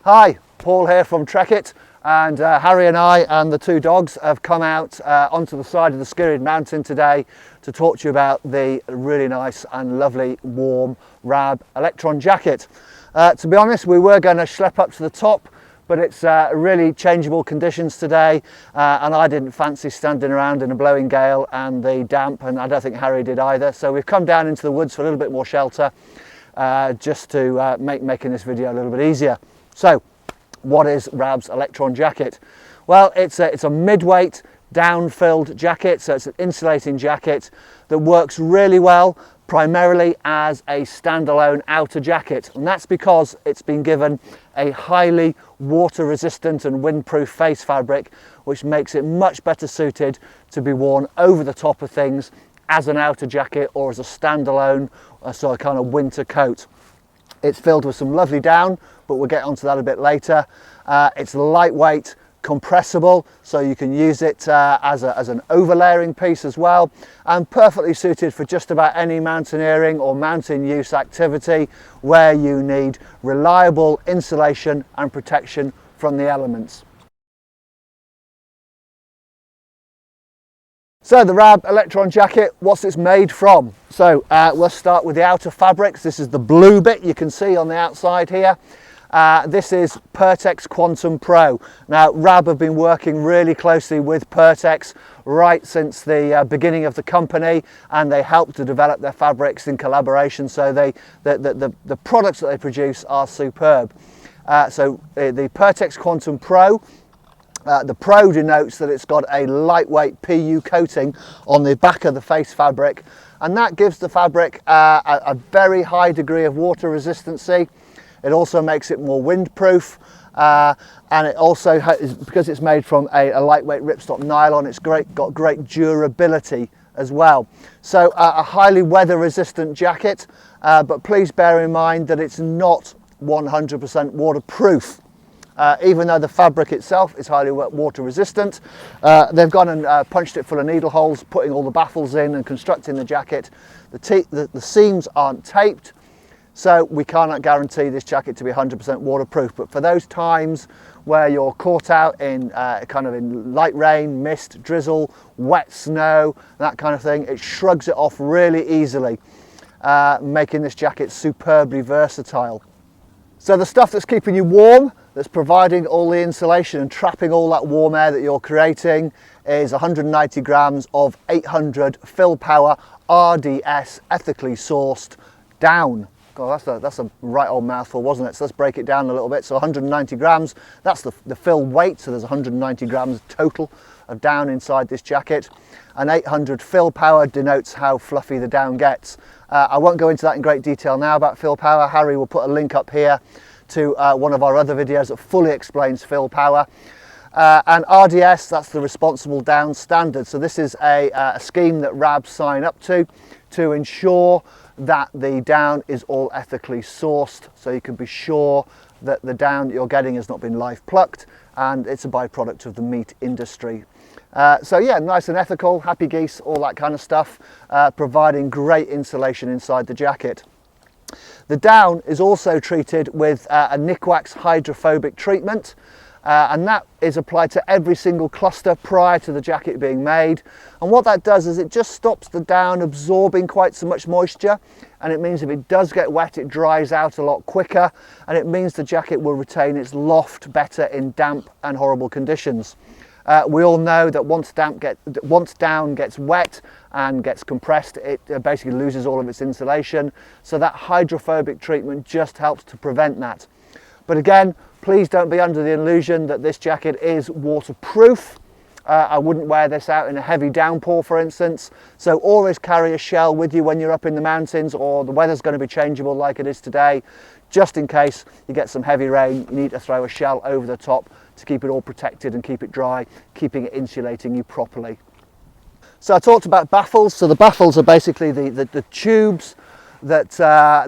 Hi, Paul here from Trekitt, and Harry and I and the two dogs have come out onto the side of the Skirrid Mountain today to talk to you about the really nice and lovely warm Rab Electron jacket. To be honest, we were going to schlep up to the top, but it's really changeable conditions today, and I didn't fancy standing around in a blowing gale and the damp, and I don't think Harry did either. So we've come down into the woods for a little bit more shelter, just to making this video a little bit easier. So, what is Rab's Electron jacket? Well, it's a mid-weight down-filled jacket, so it's an insulating jacket that works really well primarily as a standalone outer jacket, and that's because it's been given a highly water-resistant and windproof face fabric, which makes it much better suited to be worn over the top of things as an outer jacket or as a standalone, so a kind of winter coat. It's filled with some lovely down, but we'll get onto that a bit later. It's lightweight, compressible, so you can use it as an overlayering piece as well, and perfectly suited for just about any mountaineering or mountain use activity where you need reliable insulation and protection from the elements. So the Rab Electron jacket, what's it's made from? So we'll start with the outer fabrics. This is the blue bit you can see on the outside here. This is Pertex Quantum Pro. Now Rab have been working really closely with Pertex right since the beginning of the company, and they help to develop their fabrics in collaboration, so the products that they produce are superb. So the Pertex Quantum Pro, the Pro denotes that it's got a lightweight PU coating on the back of the face fabric, and that gives the fabric a very high degree of water resistancy. It also makes it more windproof, and it also because it's made from a lightweight ripstop nylon, it's got great durability as well. So a highly weather resistant jacket, but please bear in mind that it's not 100% waterproof. Even though the fabric itself is highly water resistant, they've gone and punched it full of needle holes, putting all the baffles in and constructing the jacket. The seams aren't taped, so we cannot guarantee this jacket to be 100% waterproof. But for those times where you're caught out in kind of in light rain, mist, drizzle, wet snow, that kind of thing, it shrugs it off really easily, making this jacket superbly versatile. So the stuff that's keeping you warm, that's providing all the insulation and trapping all that warm air that you're creating, is 190 grams of 800 fill power RDS ethically sourced down. God, that's a right old mouthful, wasn't it? So let's break it down a little bit. So 190 grams, that's the fill weight, so there's 190 grams total of down inside this jacket, and 800 fill power denotes how fluffy the down gets. I won't go into that in great detail now about fill power. Harry will put a link up here to one of our other videos that fully explains fill power. And RDS, that's the responsible down standard. So this is a scheme that Rab sign up to ensure that the down is all ethically sourced, so you can be sure that the down that you're getting has not been live plucked, and it's a byproduct of the meat industry. So yeah, nice and ethical, happy geese, all that kind of stuff, providing great insulation inside the jacket. The down is also treated with a Nikwax hydrophobic treatment, and that is applied to every single cluster prior to the jacket being made. And what that does is it just stops the down absorbing quite so much moisture, and it means if it does get wet, it dries out a lot quicker, and it means the jacket will retain its loft better in damp and horrible conditions. We all know that once down gets wet and gets compressed, it basically loses all of its insulation, so that hydrophobic treatment just helps to prevent that. But again, please don't be under the illusion that this jacket is waterproof. I wouldn't wear this out in a heavy downpour, for instance, so always carry a shell with you when you're up in the mountains, or the weather's going to be changeable like it is today. Just in case you get some heavy rain, you need to throw a shell over the top to keep it all protected and keep it dry, keeping it insulating you properly. So I talked about baffles. So the baffles are basically the tubes that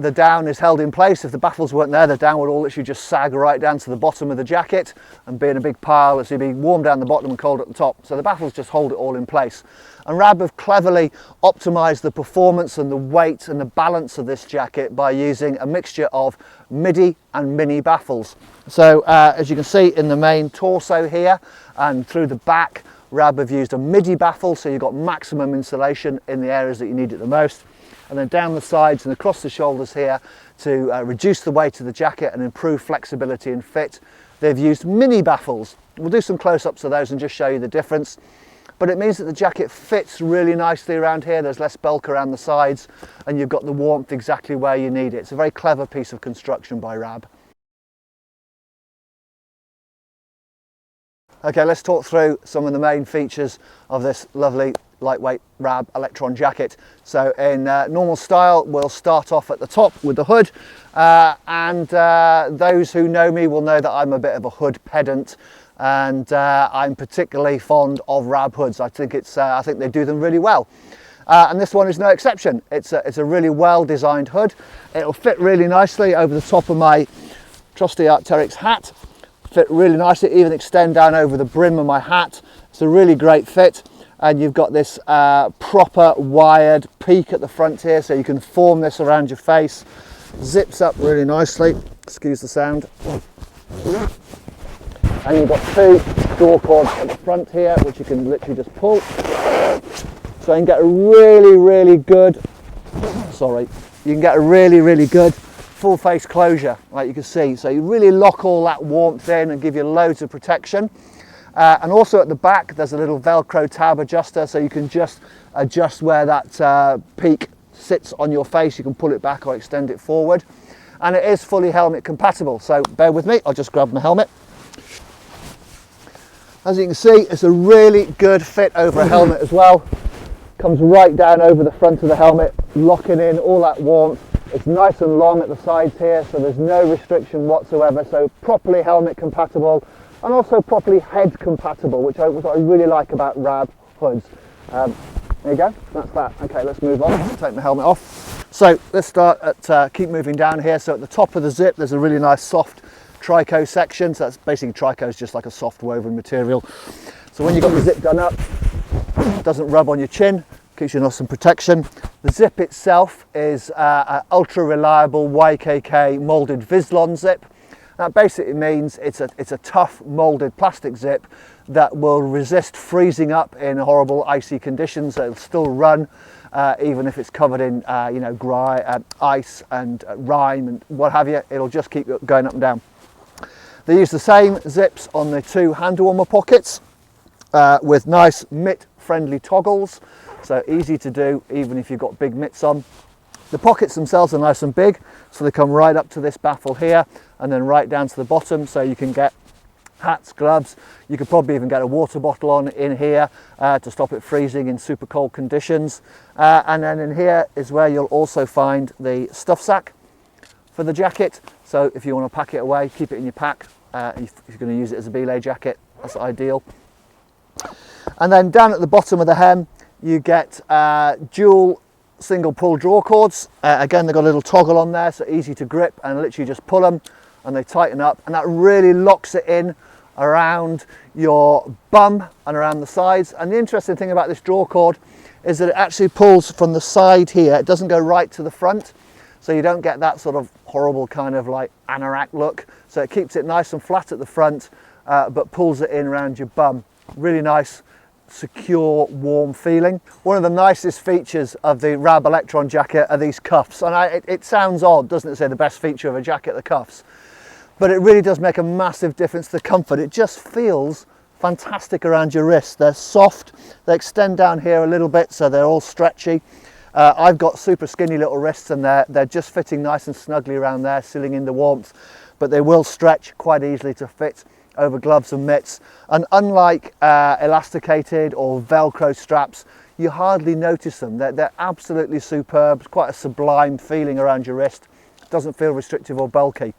the down is held in place. If the baffles weren't there, the down would all literally just sag right down to the bottom of the jacket and be in a big pile. It's be warm down the bottom and cold at the top. So the baffles just hold it all in place. And Rab have cleverly optimised the performance and the weight and the balance of this jacket by using a mixture of midi and mini baffles. So as you can see in the main torso here and through the back, Rab have used a midi baffle, so you've got maximum insulation in the areas that you need it the most. And then down the sides and across the shoulders here to reduce the weight of the jacket and improve flexibility and fit, they've used mini baffles. We'll do some close-ups of those and just show you the difference. But it means that the jacket fits really nicely around here. There's less bulk around the sides and you've got the warmth exactly where you need it. It's a very clever piece of construction by Rab. Okay, let's talk through some of the main features of this lovely lightweight Rab Electron jacket. So in normal style, we'll start off at the top with the hood, and those who know me will know that I'm a bit of a hood pedant, and I'm particularly fond of Rab hoods. I think they do them really well. And this one is no exception. It's a really well designed hood. It'll fit really nicely over the top of my trusty Arc'teryx hat. Fit really nicely, even extend down over the brim of my hat. It's a really great fit, and you've got this proper wired peak at the front here, so you can form this around your face. Zips up really nicely, excuse the sound. And you've got two door cords at the front here, which you can literally just pull. So you can get a really good, you can get a really good full face closure, like you can see. So you really lock all that warmth in and give you loads of protection. And also at the back there's a little Velcro tab adjuster, so you can just adjust where that peak sits on your face. You can pull it back or extend it forward, and it is fully helmet compatible. So bear with me, I'll just grab my helmet. As you can see, it's a really good fit over a helmet as well. Comes right down over the front of the helmet, locking in all that warmth. It's nice and long at the sides here, so there's no restriction whatsoever. So properly helmet compatible and also properly head compatible, which I really like about Rab hoods. There you go, that's that. Okay, let's move on. I'll take my helmet off. So let's start at, keep moving down here. So at the top of the zip, there's a really nice soft trico section. So that's basically, trico is just like a soft woven material. So when you've got the zip done up, it doesn't rub on your chin, keeps you in some protection. The zip itself is an ultra reliable YKK molded Vislon zip. That basically means it's a tough molded plastic zip that will resist freezing up in horrible icy conditions. So it'll still run even if it's covered in ice and rime and what have you. It'll just keep going up and down. They use the same zips on the two hand warmer pockets with nice mitt friendly toggles. So easy to do even if you've got big mitts on. The pockets themselves are nice and big, so they come right up to this baffle here and then right down to the bottom, so you can get hats, gloves. You could probably even get a water bottle on in here to stop it freezing in super cold conditions. And then in here is where you'll also find the stuff sack for the jacket. So if you want to pack it away, keep it in your pack. If you're going to use it as a belay jacket, that's ideal. And then down at the bottom of the hem, you get dual single pull draw cords. Again, they've got a little toggle on there, so easy to grip, and literally just pull them and they tighten up, and that really locks it in around your bum and around the sides. And the interesting thing about this draw cord is that it actually pulls from the side here. It doesn't go right to the front, so you don't get that sort of horrible kind of like anorak look. So it keeps it nice and flat at the front, but pulls it in around your bum. Really nice, secure, warm feeling. One of the nicest features of the Rab Electron jacket are these cuffs, and it sounds odd, doesn't it, say the best feature of a jacket, the cuffs, but it really does make a massive difference to the comfort. It just feels fantastic around your wrists. They're soft, they extend down here a little bit, so they're all stretchy. I've got super skinny little wrists, and they're just fitting nice and snugly around there, sealing in the warmth, but they will stretch quite easily to fit over gloves and mitts. And unlike elasticated or Velcro straps, you hardly notice them. They're absolutely superb. It's quite a sublime feeling around your wrist. It doesn't feel restrictive or bulky.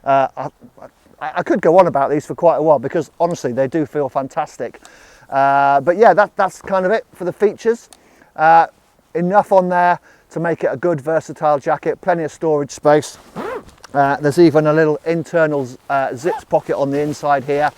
I could go on about these for quite a while because honestly they do feel fantastic. But yeah, that's kind of it for the features. Enough on there to make it a good versatile jacket, plenty of storage space. There's even a little internal zips pocket on the inside here,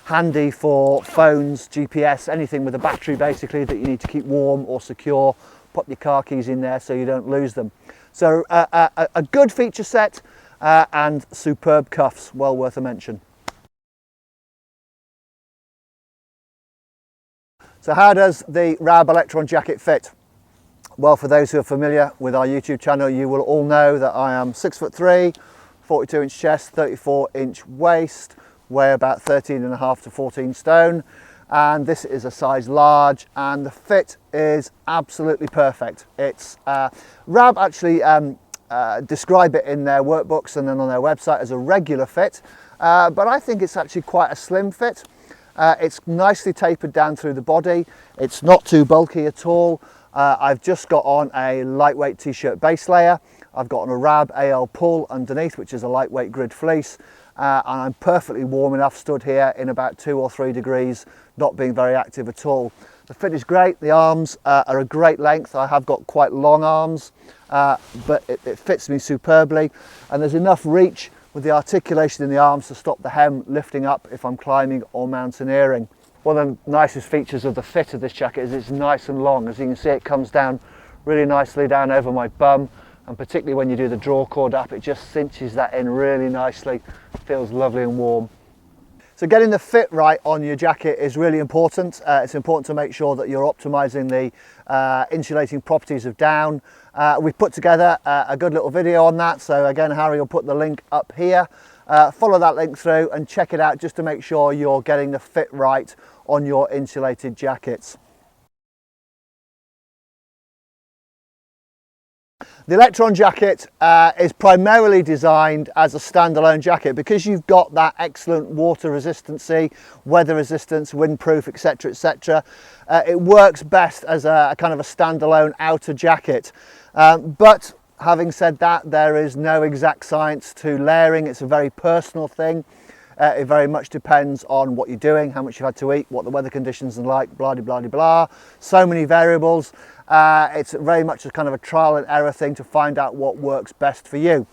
handy for phones, GPS, anything with a battery basically that you need to keep warm or secure. Pop your car keys in there so you don't lose them. So a good feature set and superb cuffs, well worth a mention. So how does the RAB Electron jacket fit? Well, for those who are familiar with our YouTube channel, you will all know that I am 6'3", 42-inch chest, 34-inch waist, weigh about 13.5 to 14 stone, and this is a size large, and the fit is absolutely perfect. It's RAB actually describe it in their workbooks and then on their website as a regular fit, but I think it's actually quite a slim fit. It's nicely tapered down through the body. It's not too bulky at all. I've just got on a lightweight t-shirt base layer. I've got on a RAB AL pull underneath, which is a lightweight grid fleece, and I'm perfectly warm enough, stood here in about 2 or 3 degrees, not being very active at all. The fit is great. The arms are a great length. I have got quite long arms, but it fits me superbly, and there's enough reach with the articulation in the arms to stop the hem lifting up if I'm climbing or mountaineering. One of the nicest features of the fit of this jacket is it's nice and long. As you can see, it comes down really nicely down over my bum, and particularly when you do the draw cord up, it just cinches that in really nicely. Feels lovely and warm. So getting the fit right on your jacket is really important. It's important to make sure that you're optimizing the insulating properties of down. We've put together a good little video on that, so again, Harry will put the link up here. Follow that link through and check it out just to make sure you're getting the fit right on your insulated jackets. The Electron jacket is primarily designed as a standalone jacket because you've got that excellent water resistancy, weather resistance, windproof, etc, etc. It works best as a kind of a standalone outer jacket. But having said that, there is no exact science to layering. It's a very personal thing. It very much depends on what you're doing, how much you've had to eat, what the weather conditions are like, blah, blah, blah, blah. So many variables. It's very much a kind of a trial and error thing to find out what works best for you.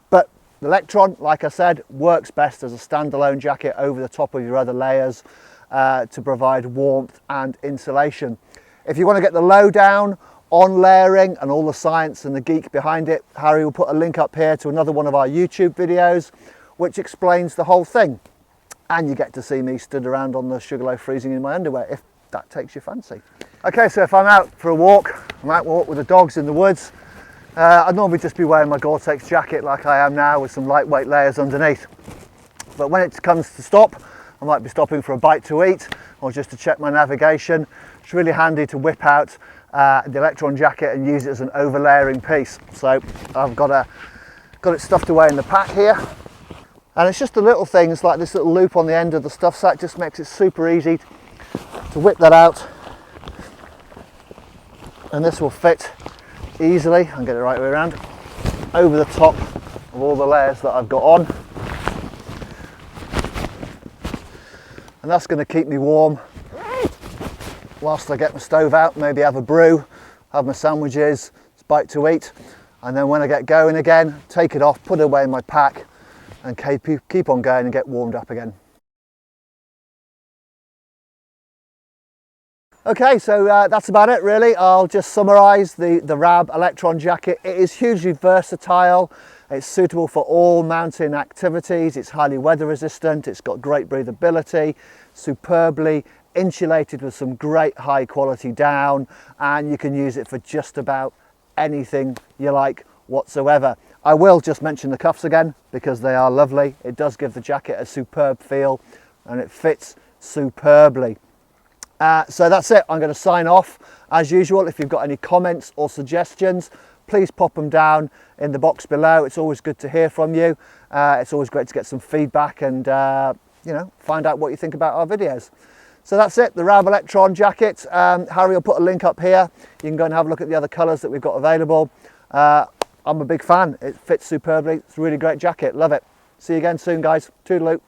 But the Electron, like I said, works best as a standalone jacket over the top of your other layers to provide warmth and insulation. If you want to get the lowdown on layering and all the science and the geek behind it, Harry will put a link up here to another one of our YouTube videos which explains the whole thing, and you get to see me stood around on the Sugarloaf freezing in my underwear if that takes your fancy. Okay, so if I'm out for a walk, I'm out walk with the dogs in the woods, I'd normally just be wearing my Gore-Tex jacket like I am now with some lightweight layers underneath. But when it comes to stop, I might be stopping for a bite to eat or just to check my navigation. It's really handy to whip out the Electron jacket and use it as an overlayering piece. So I've got it stuffed away in the pack here. And it's just the little things like this little loop on the end of the stuff sack just makes it super easy to whip that out. And this will fit easily, I'll get it right way around, over the top of all the layers that I've got on. And that's going to keep me warm whilst I get my stove out, maybe have a brew, have my sandwiches, bite to eat, and then when I get going again, take it off, put it away in my pack, and keep on going and get warmed up again. Okay, so that's about it really. I'll just summarise the RAB Electron jacket. It is hugely versatile. It's suitable for all mountain activities. It's highly weather resistant. It's got great breathability, superbly insulated with some great high quality down, and you can use it for just about anything you like whatsoever. I will just mention the cuffs again because they are lovely. It does give the jacket a superb feel and it fits superbly. So that's it. I'm going to sign off. As usual, if you've got any comments or suggestions, please pop them down in the box below. It's always good to hear from you. It's always great to get some feedback and you know, find out what you think about our videos. So that's it, the RAB Electron jacket. Harry will put a link up here. You can go and have a look at the other colours that we've got available. I'm a big fan. It fits superbly. It's a really great jacket. Love it. See you again soon, guys. Toodaloo.